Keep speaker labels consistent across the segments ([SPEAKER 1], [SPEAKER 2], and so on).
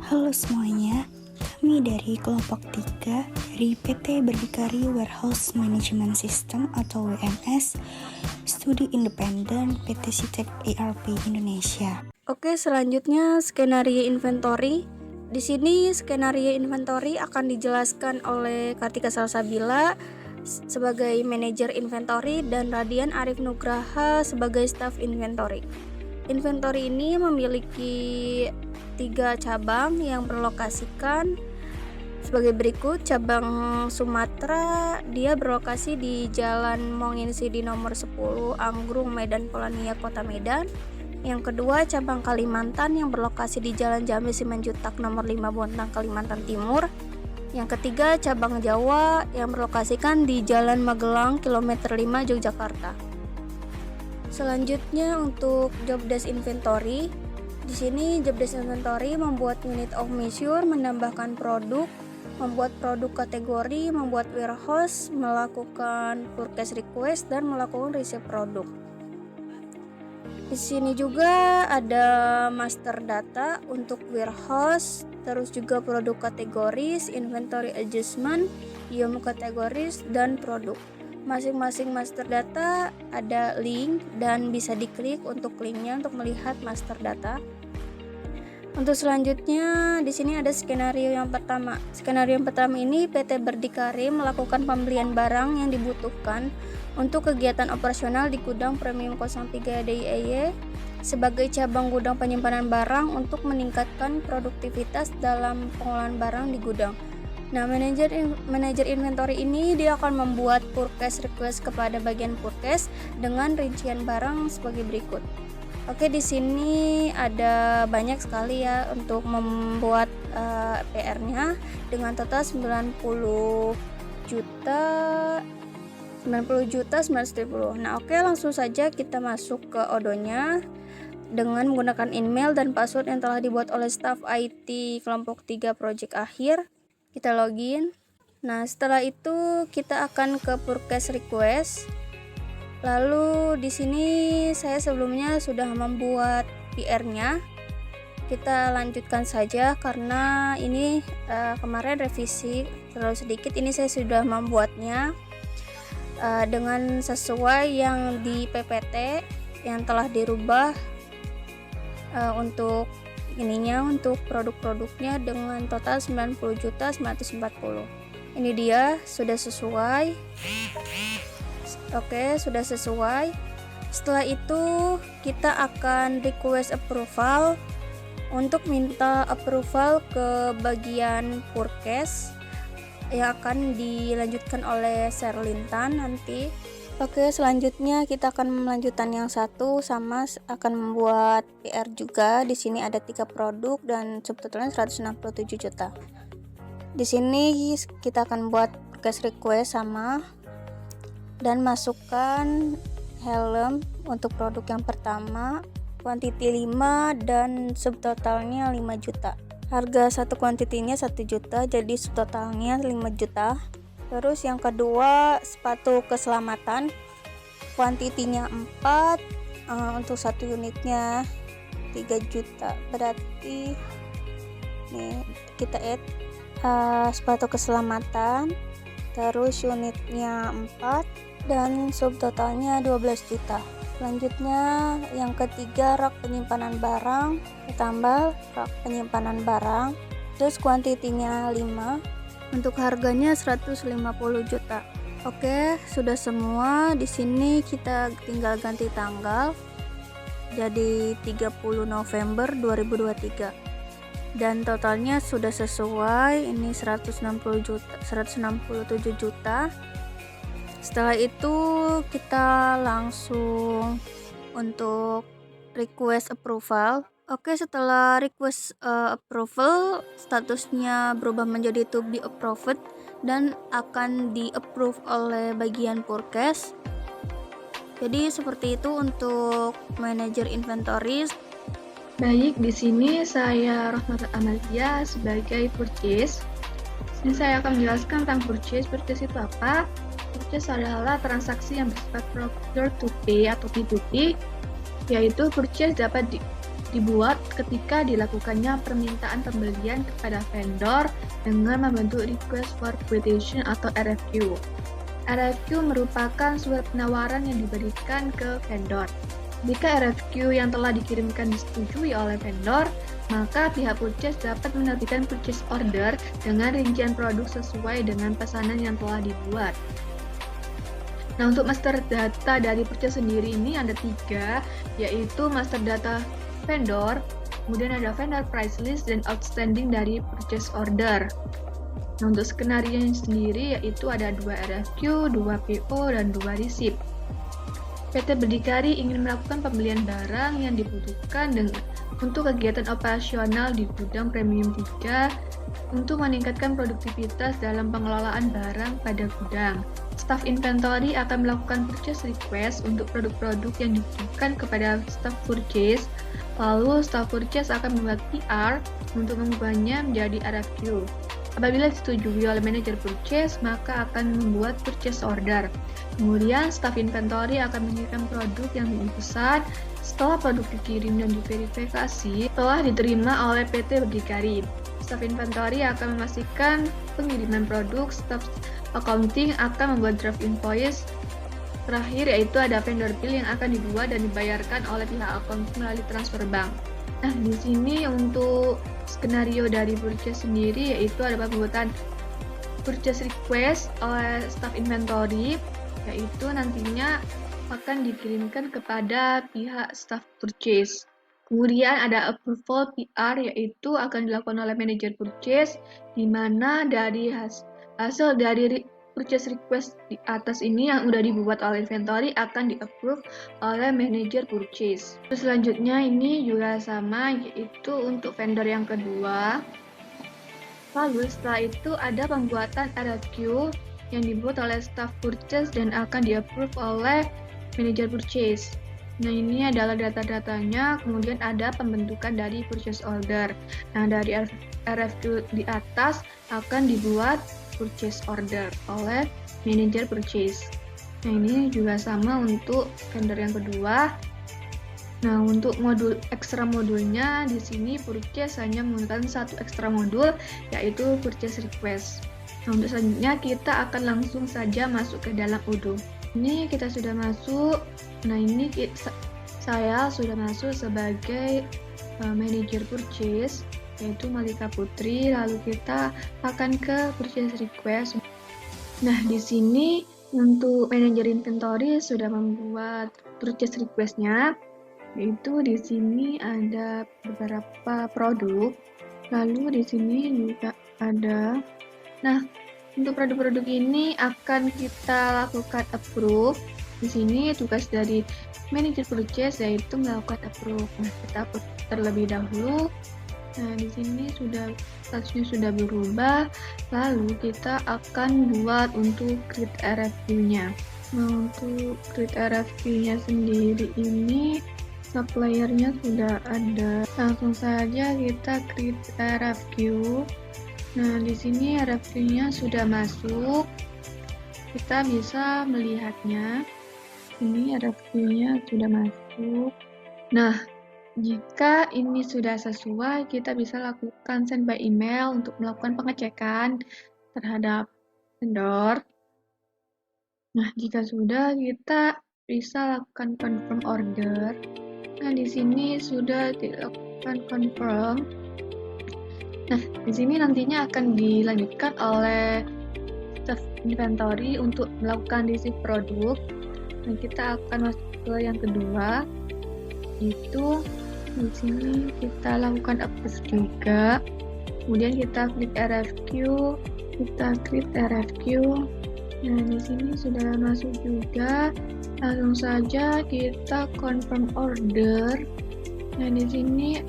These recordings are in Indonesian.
[SPEAKER 1] Halo semuanya, kami dari kelompok 3 dari PT Berdikari Warehouse Management System atau WMS, studi independen PT Sitek ERP Indonesia.
[SPEAKER 2] Oke, selanjutnya skenario inventory. Di sini skenario inventory akan dijelaskan oleh Kartika Salsabila sebagai manajer inventory dan Radian Arif Nugraha sebagai staff inventory. Inventory ini memiliki 3 cabang yang berlokasikan sebagai berikut. Cabang Sumatera, dia berlokasi di Jalan Monginsidi nomor 10, Anggrung, Medan Polonia, Kota Medan. Yang kedua, cabang Kalimantan yang berlokasi di Jalan Jambi Simanjuntak nomor 5, Bontang, Kalimantan Timur. Yang ketiga, cabang Jawa yang berlokasikan di Jalan Magelang, kilometer 5, Yogyakarta. Selanjutnya untuk job desk inventory. Di sini job desk inventory membuat unit of measure, menambahkan produk, membuat produk kategori, membuat warehouse, melakukan purchase request, dan melakukan receive produk. Di sini juga ada master data untuk warehouse, terus juga produk kategoris, inventory adjustment, IOM kategoris, dan produk. Masing-masing master data ada link dan bisa diklik untuk linknya untuk melihat master data. Untuk selanjutnya di sini ada skenario yang pertama. Skenario yang pertama ini PT Berdikari melakukan pembelian barang yang dibutuhkan untuk kegiatan operasional di gudang Premium 03 DIY sebagai cabang gudang penyimpanan barang untuk meningkatkan produktivitas dalam pengolahan barang di gudang. Nah, manajer inventory ini dia akan membuat purchase request kepada bagian purchase dengan rincian barang sebagai berikut. Oke, di sini ada banyak sekali ya untuk membuat PR-nya dengan total 90 juta 910. Nah, oke, langsung saja kita masuk ke odonya dengan menggunakan email dan password yang telah dibuat oleh staf IT kelompok 3 project akhir. Kita login. Nah, setelah itu kita akan ke purchase request. Lalu di sini saya sebelumnya sudah membuat PR-nya. Kita lanjutkan saja karena ini kemarin revisi terlalu sedikit. Ini saya sudah membuatnya dengan sesuai yang di PPT yang telah dirubah untuk untuk produk-produknya dengan total 90.940. Ini dia sudah sesuai. Oke, sudah sesuai. Setelah itu kita akan request approval untuk minta approval ke bagian purchase yang akan dilanjutkan oleh Serlintan nanti. Oke, selanjutnya kita akan melanjutkan yang satu sama akan membuat PR juga. Di sini ada 3 produk dan subtotalnya 167 juta. Di sini kita akan buat purchase request sama dan masukkan helm untuk produk yang pertama, quantity 5 dan subtotalnya 5 juta. Harga satu kuantitinya 1 juta, jadi subtotalnya 5 juta. Terus yang kedua, sepatu keselamatan, kuantitinya 4, untuk satu unitnya 3 juta. Berarti nih kita add sepatu keselamatan, terus unitnya 4 dan subtotalnya 12 juta. Selanjutnya yang ketiga, rak penyimpanan barang, ditambah rak penyimpanan barang, terus kuantitinya 5. Untuk harganya 150 juta. Oke, sudah semua. Di sini kita tinggal ganti tanggal jadi 30 November 2023. Dan totalnya sudah sesuai. Ini 167 juta. Setelah itu kita langsung untuk request approval. Oke, setelah request approval, statusnya berubah menjadi to be approved dan akan di-approve oleh bagian purchase. Jadi seperti itu untuk manajer inventory.
[SPEAKER 3] Baik, di sini saya Rahmat Amalia sebagai purchase. Sini saya akan menjelaskan tentang purchase. Purchase itu apa? Purchase adalah transaksi yang bersifat procure to pay atau P2P, yaitu purchase dapat dibuat ketika dilakukannya permintaan pembelian kepada vendor dengan membentuk Request for Quotation atau RFQ. RFQ merupakan surat penawaran yang diberikan ke vendor. Jika RFQ yang telah dikirimkan disetujui oleh vendor, maka pihak purchase dapat menerbitkan purchase order dengan rincian produk sesuai dengan pesanan yang telah dibuat. Nah, untuk master data dari purchase sendiri ini ada 3, yaitu master data vendor, kemudian ada vendor price list, dan outstanding dari purchase order. Nah, untuk skenario sendiri yaitu ada 2 RFQ, 2 PO, dan 2 receipt. PT Berdikari ingin melakukan pembelian barang yang dibutuhkan untuk kegiatan operasional di gudang premium 3 untuk meningkatkan produktivitas dalam pengelolaan barang pada gudang. Staff inventory akan melakukan purchase request untuk produk-produk yang dibutuhkan kepada staff purchase, lalu staff purchase akan membuat PR untuk mengubahnya menjadi RFQ. Apabila disetujui oleh manajer purchase, maka akan membuat purchase order. Kemudian, staff inventory akan mengirimkan produk yang dipesan. Setelah produk dikirim dan diverifikasi, telah diterima oleh PT Berdikari. Staff inventory akan memastikan pengiriman produk. Staff accounting akan membuat draft invoice. Terakhir yaitu ada vendor bill yang akan dibuat dan dibayarkan oleh pihak accounting melalui transfer bank. Nah, di sini untuk skenario dari purchase sendiri yaitu ada pembuatan purchase request oleh staff inventory, yaitu nantinya akan dikirimkan kepada pihak staff purchase. Kemudian ada approval PR, yaitu akan dilakukan oleh manajer purchase, di mana dari hasil dari purchase request di atas ini yang sudah dibuat oleh inventory akan di-approve oleh manajer purchase. Terus selanjutnya ini juga sama, yaitu untuk vendor yang kedua. Lalu setelah itu ada pembuatan RFQ yang dibuat oleh staff purchase dan akan di-approve oleh manajer purchase. Nah, ini adalah data-datanya, kemudian ada pembentukan dari purchase order. Nah, dari RFQ di atas akan dibuat purchase order oleh manajer purchase. Nah, ini juga sama untuk vendor yang kedua. Nah, untuk modul ekstra modulnya di sini purchase hanya menggunakan satu ekstra modul, yaitu purchase request. Nah, untuk selanjutnya kita akan langsung saja masuk ke dalam Odoo. Ini kita sudah masuk. Nah, ini saya sudah masuk sebagai manajer purchase, yaitu Malika Putri. Lalu kita akan ke purchase request. Nah, di sini untuk manajer inventory sudah membuat purchase request-nya, yaitu di sini ada beberapa produk. Lalu di sini juga ada. Nah, untuk produk-produk ini akan kita lakukan approve. Di sini tugas dari manajer purchase yaitu melakukan approve. Nah, kita approve terlebih dahulu. Nah, di sini statusnya sudah berubah. Lalu kita akan buat untuk create RFQ-nya. Nah, untuk create RFQ-nya sendiri ini supplier-nya sudah ada. Langsung saja kita create RFQ. Nah, di sini RFQ-nya sudah masuk. Kita bisa melihatnya. Ini RFQ-nya sudah masuk. Nah, jika ini sudah sesuai, kita bisa lakukan send by email untuk melakukan pengecekan terhadap vendor. Nah, jika sudah, kita bisa lakukan confirm order. Nah, di sini sudah dilakukan confirm. Nah, di sini nantinya akan dilanjutkan oleh staff inventory untuk melakukan receive produk. Nah, kita akan masuk ke yang kedua, itu di sini kita lakukan approve juga. Kemudian kita klik RFQ, kita klik RFQ. Nah, di sini sudah masuk juga. Langsung saja kita confirm order. Nah, di sini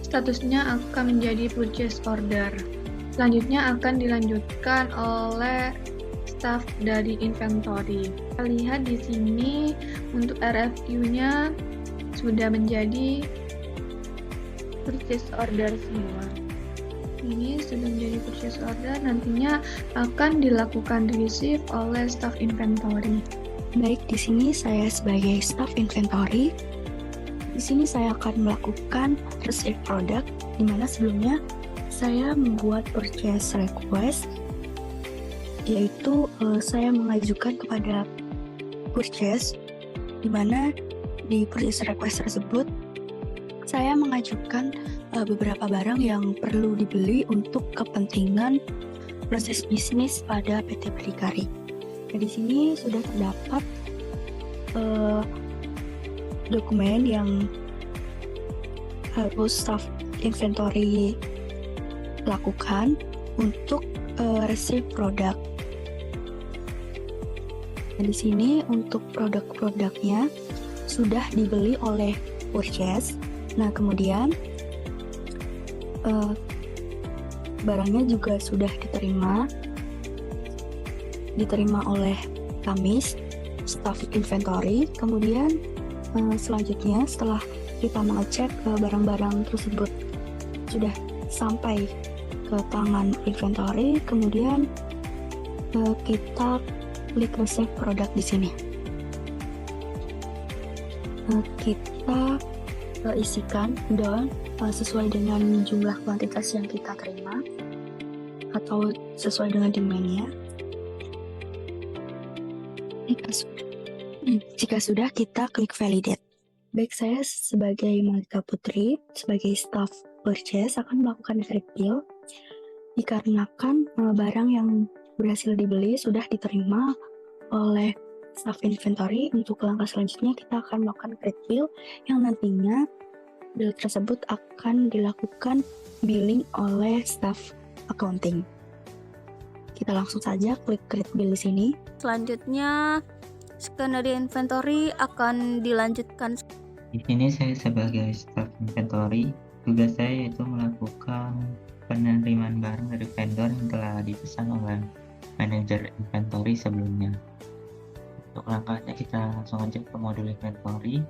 [SPEAKER 3] statusnya akan menjadi purchase order. Selanjutnya akan dilanjutkan oleh staff dari inventory. Kita lihat di sini untuk RFQ-nya sudah menjadi purchase order semua. Ini sudah menjadi purchase order, nantinya akan dilakukan receive oleh staff inventory.
[SPEAKER 1] Baik, di sini saya sebagai staff inventory. Di sini saya akan melakukan receive product, di mana sebelumnya saya membuat purchase request, yaitu saya mengajukan kepada purchase, di mana di purchase request tersebut saya mengajukan beberapa barang yang perlu dibeli untuk kepentingan proses bisnis pada PT Berdikari. Nah, di sini sudah terdapat dokumen yang harus staff inventory lakukan untuk receive produk. Nah, di sini untuk produk-produknya sudah dibeli oleh purchase. Nah, kemudian barangnya juga sudah diterima oleh kami, staff inventory. Kemudian selanjutnya setelah kita mengecek barang-barang tersebut sudah sampai ke tangan inventory, kemudian kita klik receive produk di sini. Kita isikan dan sesuai dengan jumlah kuantitas yang kita terima atau sesuai dengan demand-nya. Jika sudah, kita klik validate. Baik, saya sebagai Malika Putri, sebagai staff purchase akan melakukan credit bill dikarenakan barang yang berhasil dibeli sudah diterima oleh staff inventory. Untuk langkah selanjutnya kita akan melakukan credit bill yang nantinya bill tersebut akan dilakukan billing oleh staff accounting. Kita langsung saja klik credit bill di sini.
[SPEAKER 2] Selanjutnya skenario inventory akan dilanjutkan.
[SPEAKER 4] Di sini saya sebagai staff inventory, tugas saya yaitu melakukan penerimaan barang dari vendor yang telah dipesan oleh manajer inventory sebelumnya. Untuk langkahnya kita langsung aja ke modul inventory.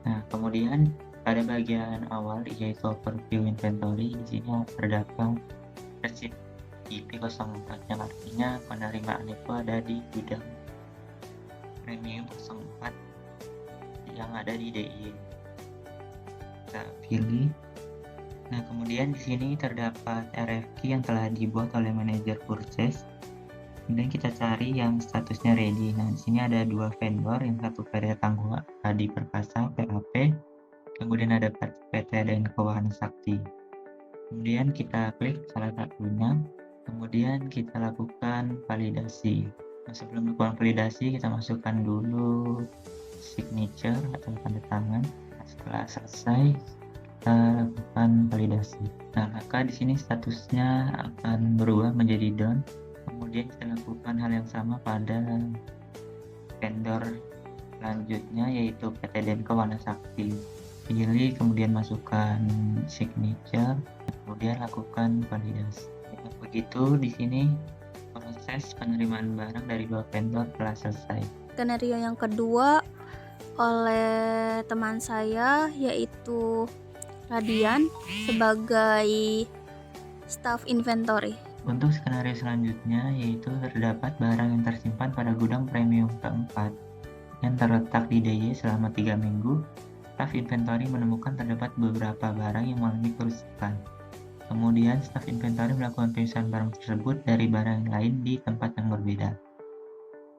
[SPEAKER 4] Nah, kemudian pada bagian awal yaitu overview inventory, di sini terdapat receipt IP04 yang artinya penerimaan itu ada di gudang premium 04 yang ada di DIY. Kita pilih. Nah, kemudian di sini terdapat RFQ yang telah dibuat oleh manajer purchase. Kemudian kita cari yang statusnya ready. Nah, di sini ada dua vendor, yang satu PT Tangguh Adi Perkasa (PAP), kemudian ada PT Denko Wahana Sakti. Kemudian kita klik salah satunya, kemudian kita lakukan validasi. Nah, sebelum melakukan validasi, kita masukkan dulu signature atau tanda tangan. Nah, setelah selesai, kita lakukan validasi. Nah, maka di sini statusnya akan berubah menjadi done. Kemudian kita lakukan hal yang sama pada vendor selanjutnya, yaitu PT Denko Wahana Sakti. Pilih, kemudian masukkan signature, kemudian lakukan validasi. Ya, begitu di sini proses penerimaan barang dari dua vendor telah selesai.
[SPEAKER 2] Skenario yang kedua oleh teman saya yaitu Radian sebagai staff inventory.
[SPEAKER 4] Untuk skenario selanjutnya yaitu terdapat barang yang tersimpan pada gudang premium keempat yang terletak di DIY selama 3 minggu. Staff inventory menemukan terdapat beberapa barang yang mengalami kerusakan. Kemudian staff inventory melakukan pemisahan barang tersebut dari barang lain di tempat yang berbeda.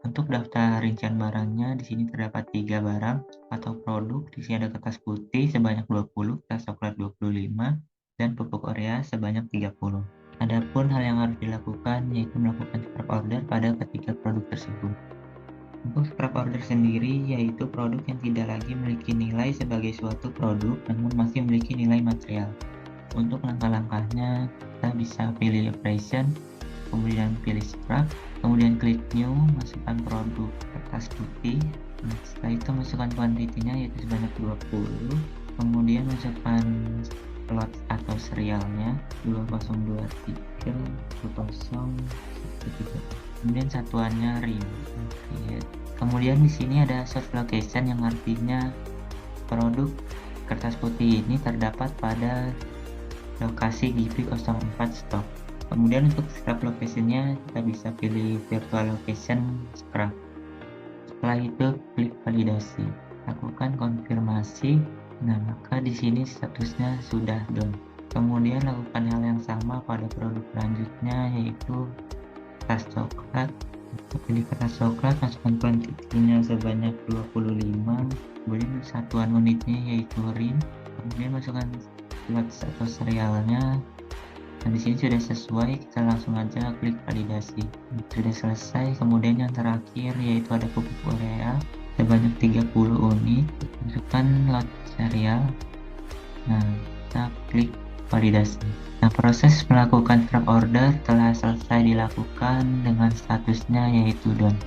[SPEAKER 4] Untuk daftar rincian barangnya, di sini terdapat 3 barang atau produk. Di sini ada kertas putih sebanyak 20, kertas coklat 25, dan pupuk urea sebanyak 30. Adapun hal yang harus dilakukan yaitu melakukan scrap order pada ketiga produk tersebut. Untuk scrap order sendiri yaitu produk yang tidak lagi memiliki nilai sebagai suatu produk namun masih memiliki nilai material. Untuk langkah-langkahnya kita bisa pilih operation, kemudian pilih scrap, kemudian klik new, masukkan produk kertas putih. Setelah itu masukkan kuantitinya yaitu sebanyak 20, kemudian masukkan lot atau serialnya 2023 2013, kemudian satuannya rim. Kemudian di sini ada source location yang artinya produk kertas putih ini terdapat pada lokasi GP04 stok. Kemudian untuk scrap location-nya kita bisa pilih virtual location scrap. Setelah itu klik validasi. lakukan konfirmasi. Nah, maka di sini statusnya sudah done. Kemudian lakukan hal yang sama pada produk selanjutnya, yaitu kertas coklat. Untuk pilih kertas coklat, masukkan kuantitinya sebanyak 25, kemudian satuan unitnya yaitu RIN, kemudian masukkan lot atau serialnya. Nah, di sini sudah sesuai, kita langsung aja klik validasi. Sudah selesai. Kemudian yang terakhir yaitu ada pupuk urea sebanyak 30 unit, masukkan lot serial. Nah, kita klik validasi. Nah, proses melakukan trap order telah selesai dilakukan dengan statusnya yaitu done.